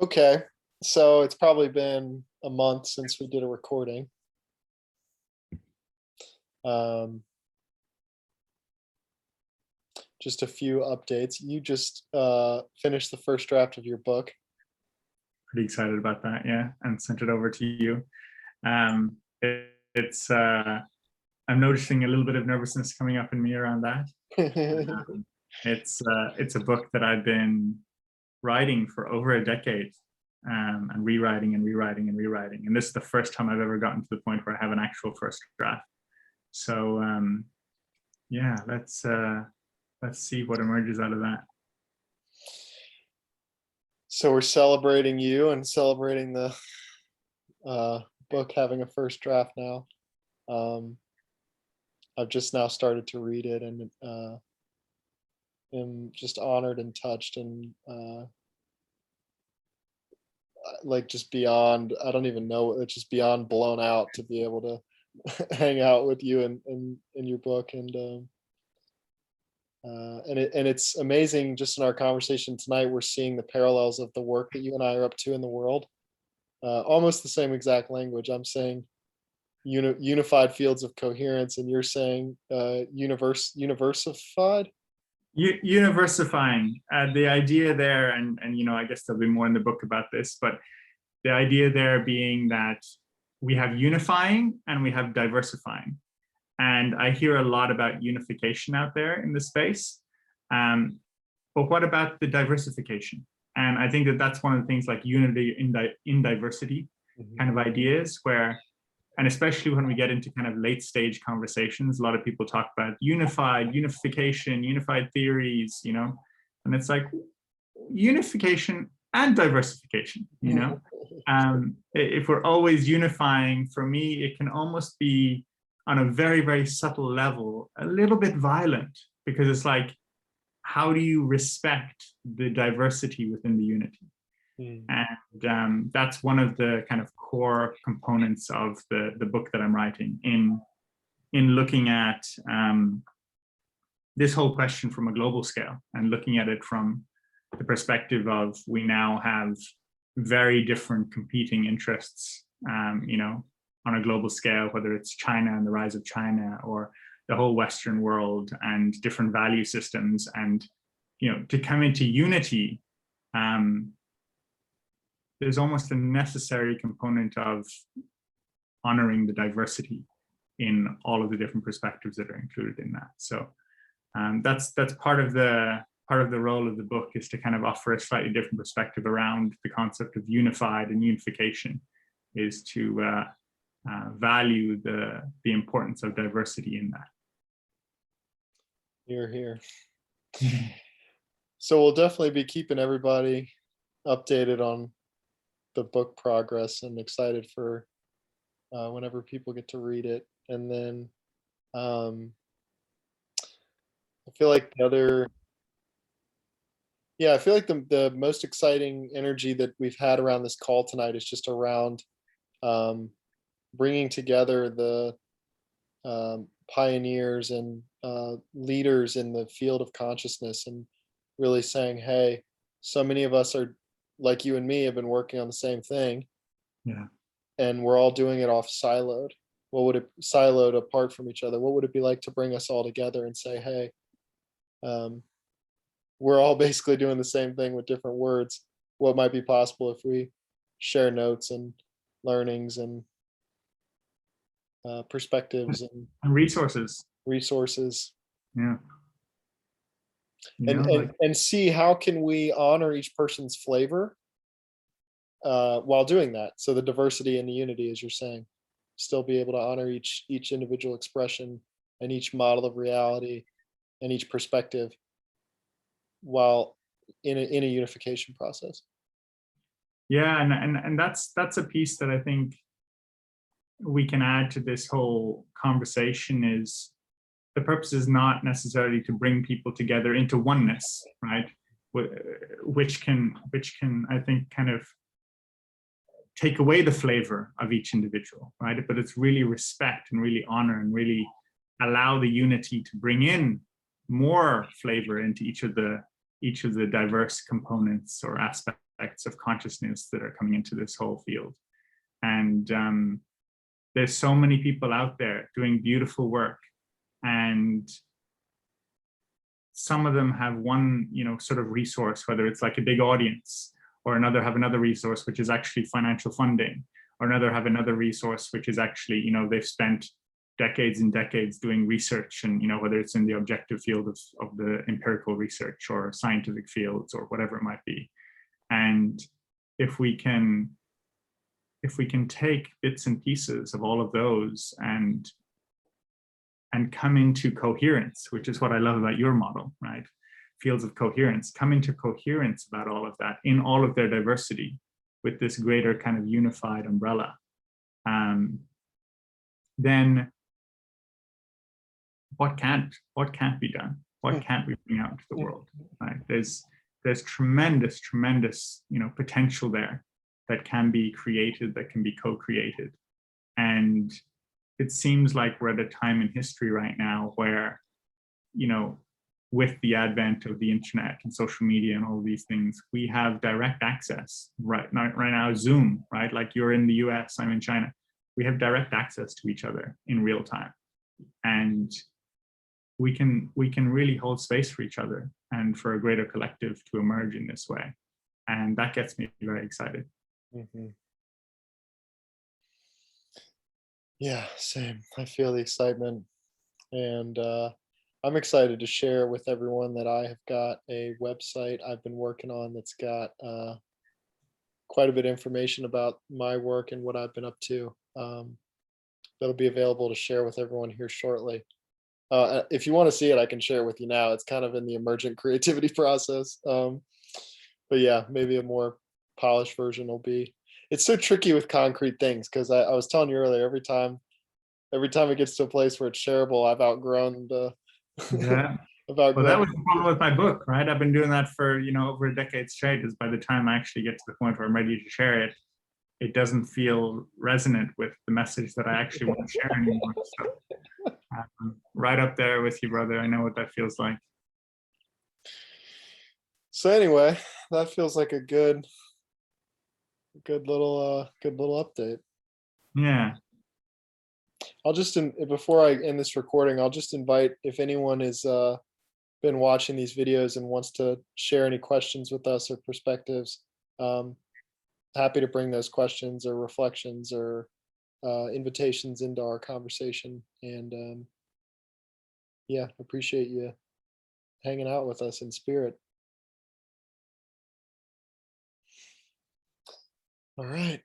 Okay, so it's probably been a month since we did a recording. Um, just a few updates. You just finished the first draft of your book. Pretty excited about that, yeah, and sent it over to you. It's I'm noticing a little bit of nervousness coming up in me around that. It's a book that I've been writing for over a decade, and rewriting and rewriting and rewriting, and this is the first time I've ever gotten to the point where I have an actual first draft. So yeah, let's see what emerges out of that. So we're celebrating you and celebrating the book having a first draft now. I've just now started to read it and am just honored and touched and like just beyond, I don't even know, it's just beyond blown out to be able to hang out with you and in your book and it's amazing. Just in our conversation tonight, we're seeing the parallels of the work that you and I are up to in the world. Almost the same exact language. I'm saying unified fields of coherence, and you're saying universified. Diversifying, the idea there, and I guess there'll be more in the book about this, but the idea there being that we have unifying and we have diversifying. And I hear a lot about unification out there in the space. But what about the diversification? And I think that that's one of the things, like unity in diversity kind of ideas, where, and especially when we get into kind of late stage conversations, a lot of people talk about unification, unified theories, and it's like unification and diversification, if we're always unifying, for me, it can almost be on a very, very subtle level, a little bit violent, because it's like, how do you respect the diversity within the unity? And that's one of the kind of core components of the book that I'm writing, in looking at this whole question from a global scale, and looking at it from the perspective of, we now have very different competing interests, on a global scale, whether it's China and the rise of China, or the whole Western world and different value systems. And, to come into unity, there's almost a necessary component of honoring the diversity in all of the different perspectives that are included in that. So that's part of the role of the book, is to kind of offer a slightly different perspective around the concept of unified and unification, is to value the importance of diversity in that. You're here. So we'll definitely be keeping everybody updated on the book progress, and excited for whenever people get to read it. And then I feel like the most exciting energy that we've had around this call tonight is just around bringing together the pioneers and leaders in the field of consciousness, and really saying, hey, so many of us are, like you and me, have been working on the same thing. Yeah. And we're all doing it siloed apart from each other. What would it be like to bring us all together and say, hey, we're all basically doing the same thing with different words. What might be possible if we share notes and learnings and perspectives and resources. Yeah. And see how can we honor each person's flavor while doing that. So the diversity and the unity, as you're saying, still be able to honor each individual expression and each model of reality and each perspective, while in a unification process. Yeah, and that's a piece that I think we can add to this whole conversation. Is the purpose is not necessarily to bring people together into oneness, right? Which can I think kind of take away the flavor of each individual, right? But it's really respect and really honor and really allow the unity to bring in more flavor into each each of the diverse components or aspects of consciousness that are coming into this whole field. And there's so many people out there doing beautiful work, and some of them have one, sort of resource, whether it's like a big audience, or another have another resource, which is actually financial funding, or another have another resource, which is actually, they've spent decades and decades doing research, and, whether it's in the objective field of the empirical research or scientific fields or whatever it might be. And if we can take bits and pieces of all of those and come into coherence, which is what I love about your model, right? Fields of coherence, come into coherence about all of that in all of their diversity with this greater kind of unified umbrella, then what can't be done? What can't we bring out into the world, right? There's tremendous, potential there that can be created, that can be co-created. And it seems like we're at a time in history right now where, with the advent of the internet and social media and all these things, we have direct access right now, Zoom, right? Like you're in the US, I'm in China. We have direct access to each other in real time. And we can really hold space for each other and for a greater collective to emerge in this way. And that gets me very excited. Mm-hmm. Yeah, same. I feel the excitement, and I'm excited to share with everyone that I have got a website I've been working on that's got quite a bit of information about my work and what I've been up to. That'll be available to share with everyone here shortly. If you want to see it, I can share it with you now. It's kind of in the emergent creativity process. But yeah, maybe a more polished version will be. It's so tricky with concrete things because I was telling you earlier, every time it gets to a place where it's shareable, I've outgrown the Yeah. Well, that was the problem with my book, right? I've been doing that for, over a decade straight, is by the time I actually get to the point where I'm ready to share it, it doesn't feel resonant with the message that I actually want to share anymore. So right up there with you, brother. I know what that feels like. So anyway, that feels like a good little update. Yeah. I'll just before I end this recording, I'll just invite, if anyone has been watching these videos and wants to share any questions with us or perspectives, happy to bring those questions or reflections or invitations into our conversation. And yeah, appreciate you hanging out with us in spirit. All right.